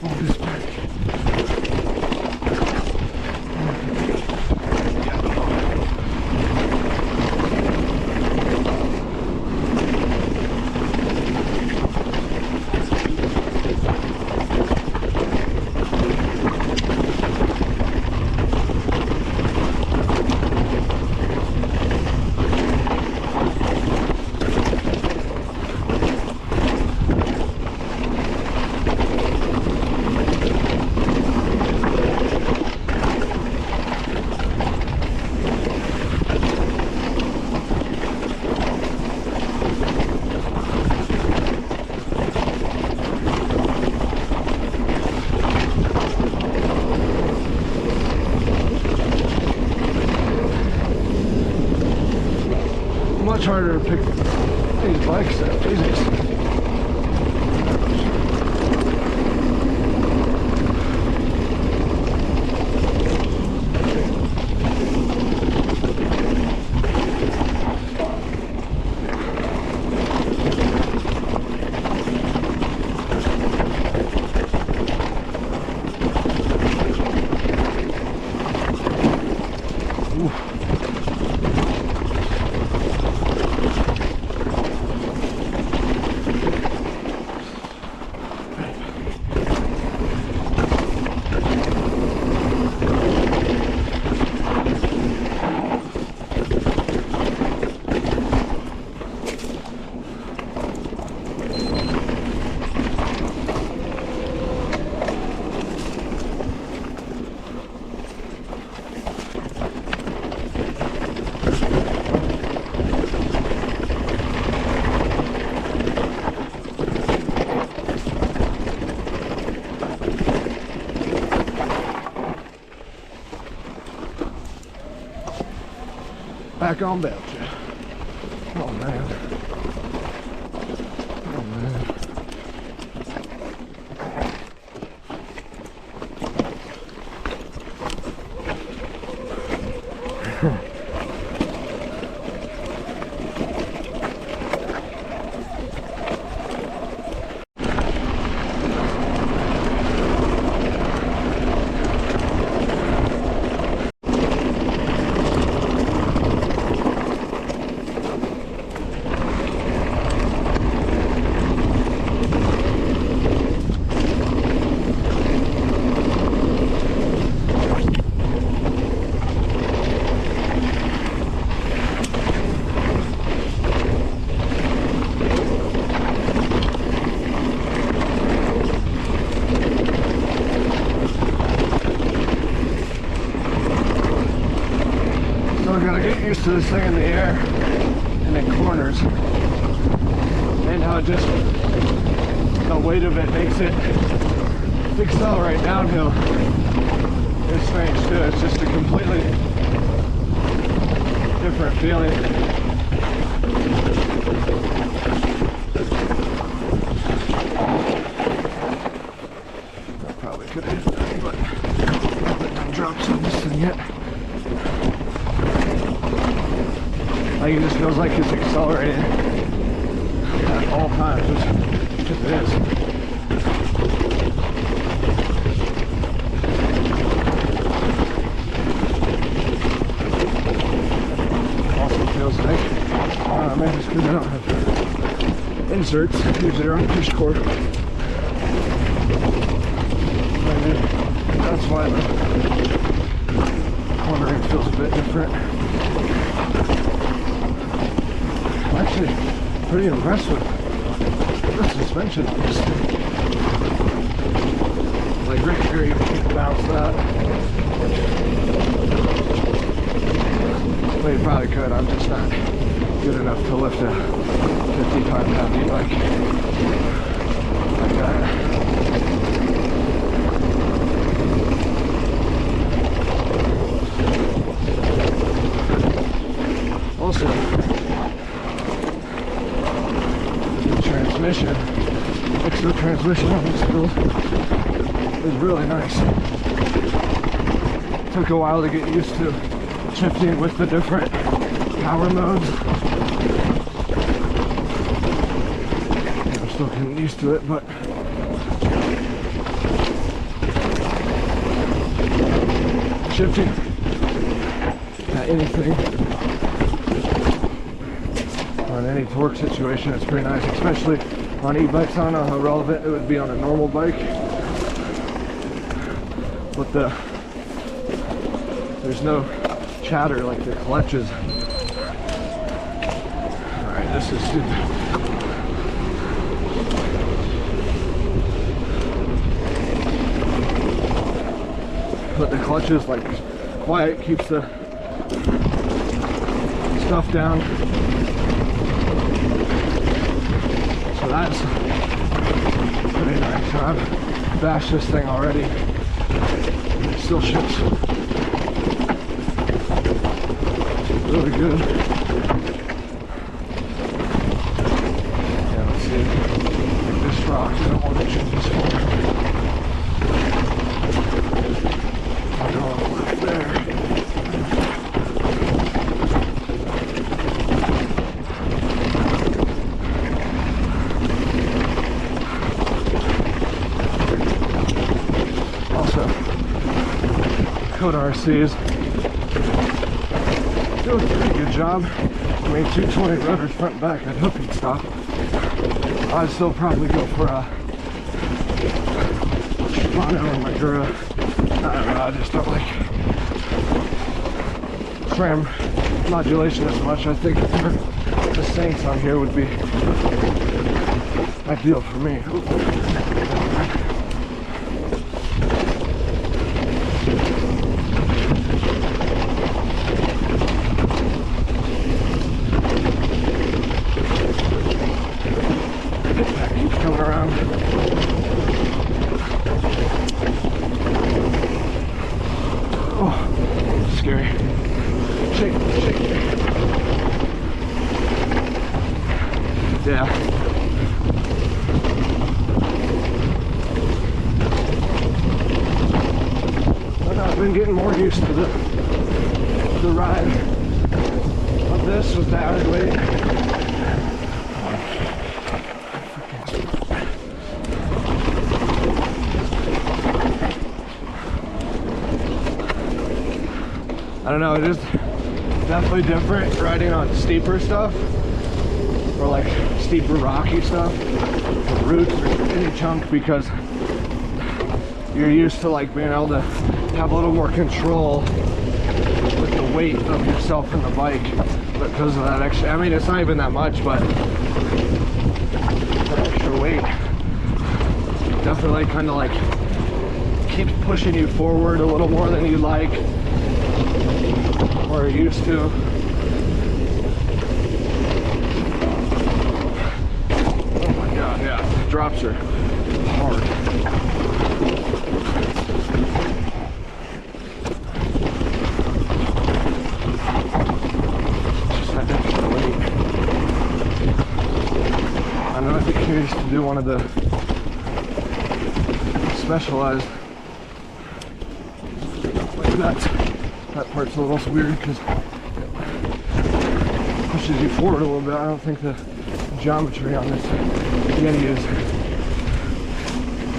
all this back. Much harder to pick these bikes up. Jesus. Back on Belgium. Oh man. Oh man. Used to this thing in the air and in corners, and how just the weight of it makes it accelerate downhill. It's strange too. It's just a completely different feeling. I probably could have hit that, but I haven't dropped on this thing yet. Like it just feels like it's accelerating at all times, which it is. Also feels like, maybe it's because I don't have inserts, usually they're on push cord. Maybe that's why the cornering feels a bit different. Actually, pretty impressed with the suspension on this thing. Like right here, you can bounce that. Well, you probably could. I'm just not good enough to lift a 55-pound e-bike like that. Also, the transmission, extra transmission on this build is really nice. Took a while to get used to shifting with the different power modes. I'm still getting used to it, but shifting at anything. On any torque situation, it's pretty nice, especially on e-bikes. I don't know how relevant it would be on a normal bike, but there's no chatter like the clutches. Alright, this is stupid. But the clutches, like, quiet, keeps the stuff down. So that's pretty nice. So I've bashed this thing already. It still ships really good. Yeah, let's see. This rock, I don't want to change this one. I'll go left there. RCs doing a pretty good job. I mean, 220 rotors front and back, I'd hope he'd stop. I'd still probably go for a Shimano or Magura. I don't know, I just don't like tram modulation as much. I think the Saints on here would be ideal for me. Getting more used to the ride of this with the added weight. I don't know, it is definitely different riding on steeper stuff or like steeper rocky stuff, or roots or any chunk, because you're used to like being able to have a little more control with the weight of yourself and the bike, but because of that extra, I mean, it's not even that much, but that extra weight definitely kind of like keeps pushing you forward a little more than you like or used to. Oh my god, yeah, the drops are hard. To do one of the specialized, like that part's a little weird because it pushes you forward a little bit. I don't think the geometry on this Yeti is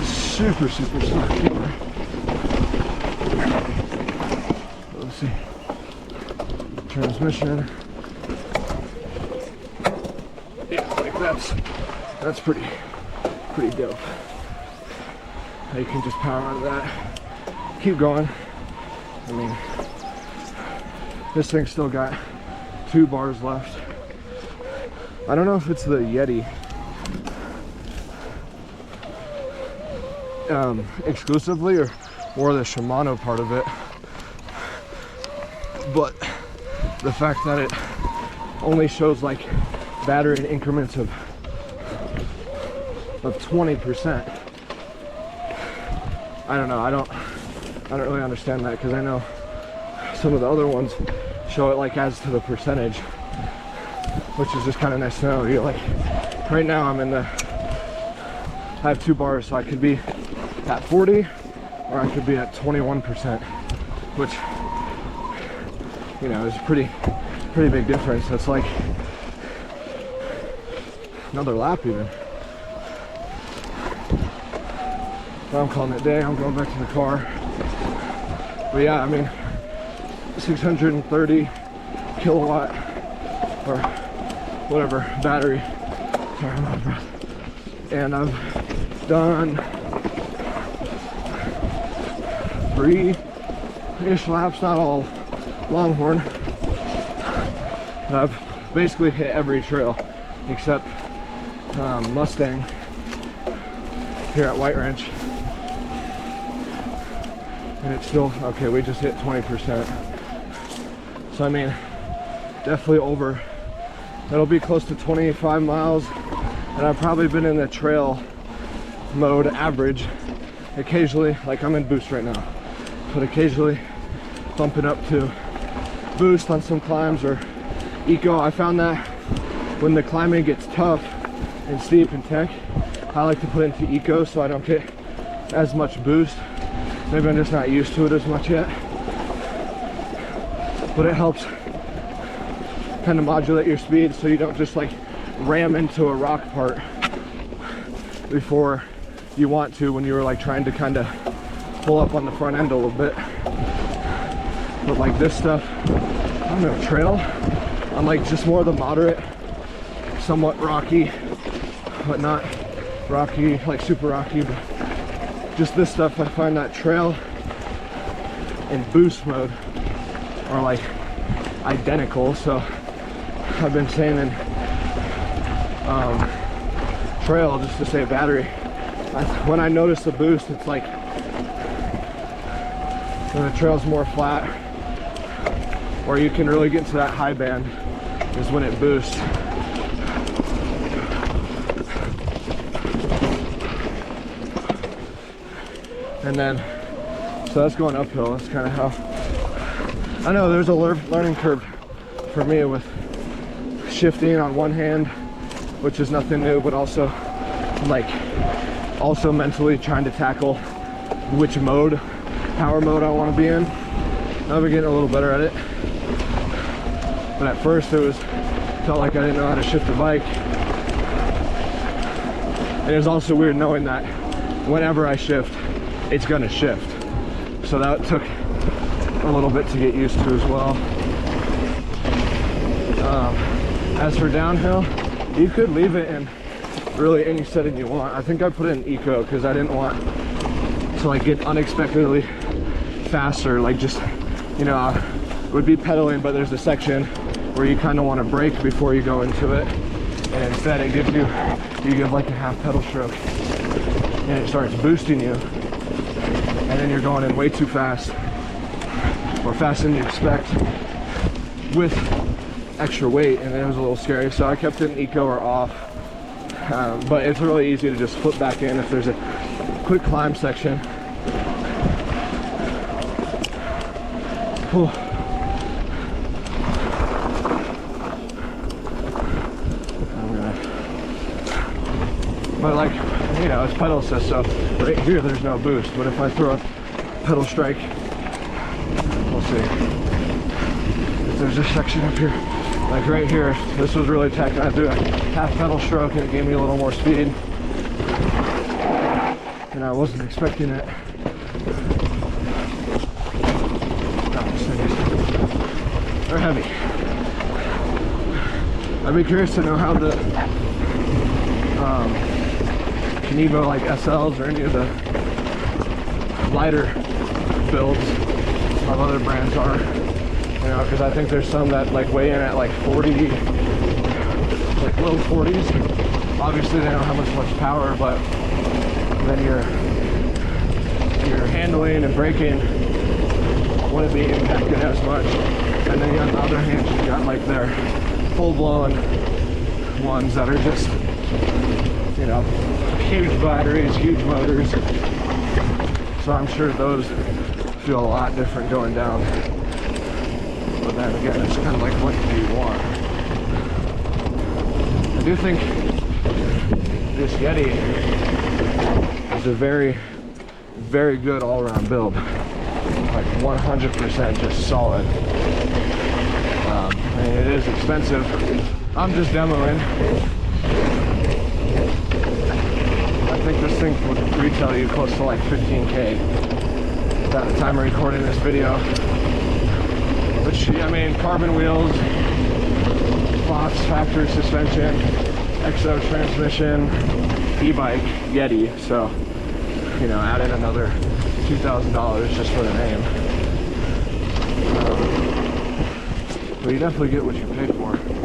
super smart. Let's see, transmission, yeah, like that's pretty dope. Now you can just power on that, keep going. I mean, this thing's still got 2 bars left. I don't know if it's the Yeti exclusively or more the Shimano part of it, but the fact that it only shows like battery in increments of 20%. I don't know, I don't really understand that, because I know some of the other ones show it like as to the percentage, which is just kind of nice to know. You're like, right now I'm in the, I have 2 bars, so I could be at 40 or I could be at 21%, which, you know, is a pretty big difference. That's like another lap even. So I'm calling it a day. I'm going back to the car. But yeah, I mean, 630 kilowatt or whatever battery. Sorry, I'm out of breath. And I've done 3-ish laps, not all Longhorn. And I've basically hit every trail except Mustang here at White Ranch. And it's still, okay, we just hit 20%. So I mean, definitely over, that'll be close to 25 miles. And I've probably been in the trail mode average occasionally, like I'm in boost right now, but occasionally bumping up to boost on some climbs or eco. I found that when the climbing gets tough and steep and tech, I like to put into eco so I don't get as much boost. Maybe I'm just not used to it as much yet, but it helps kind of modulate your speed so you don't just like ram into a rock part before you want to when you were like trying to kind of pull up on the front end a little bit. But like this stuff, I don't know, trail, I'm like just more the moderate, somewhat rocky, but not rocky, like super rocky, but just this stuff, I find that trail and boost mode are like identical. So I've been saying in trail, just to save battery, when I notice the boost, it's like when the trail's more flat or you can really get into that high band is when it boosts. And then, so that's going uphill. That's kind of how, I know there's a learning curve for me with shifting on one hand, which is nothing new, but also like, also mentally trying to tackle which mode, power mode I want to be in. Now we're getting a little better at it. But at first it felt like I didn't know how to shift the bike. And it was also weird knowing that whenever I shift, it's gonna shift. So that took a little bit to get used to as well. As for downhill, you could leave it in really any setting you want. I think I put it in eco because I didn't want to like get unexpectedly faster. Like just, you know, would be pedaling, but there's a section where you kind of want to brake before you go into it. And instead it gives you give like a half pedal stroke and it starts boosting you. And then you're going in way too fast, or faster than you expect, with extra weight, and it was a little scary. So I kept it in eco or off, but it's really easy to just flip back in if there's a quick climb section. Whew. But like, you know, it's pedal assist, so right here there's no boost. But if I throw a pedal strike, we'll see. If there's this section up here, like right here, this was really tech. I do a half pedal stroke and it gave me a little more speed. And I wasn't expecting it. They're heavy. I'd be curious to know how the Evo like SLs or any of the lighter builds of other brands are, you know, because I think there's some that like weigh in at like 40, like low 40s. Obviously they don't have much power, but then your handling and braking wouldn't be impacted as much. And then on the other hand, you got like their full-blown ones that are just, you know, huge batteries, huge motors. So I'm sure those feel a lot different going down. But then again, it's kind of like, what do you want? I do think this Yeti is a very, very good all-around build. Like 100% just solid. I mean, it is expensive. I'm just demoing. I think this thing would retail you close to like 15K at the time of recording this video. cheap. I mean, carbon wheels, Fox factory suspension, XO transmission, e-bike, Yeti. So, you know, add in another $2,000 just for the name. But you definitely get what you pay for.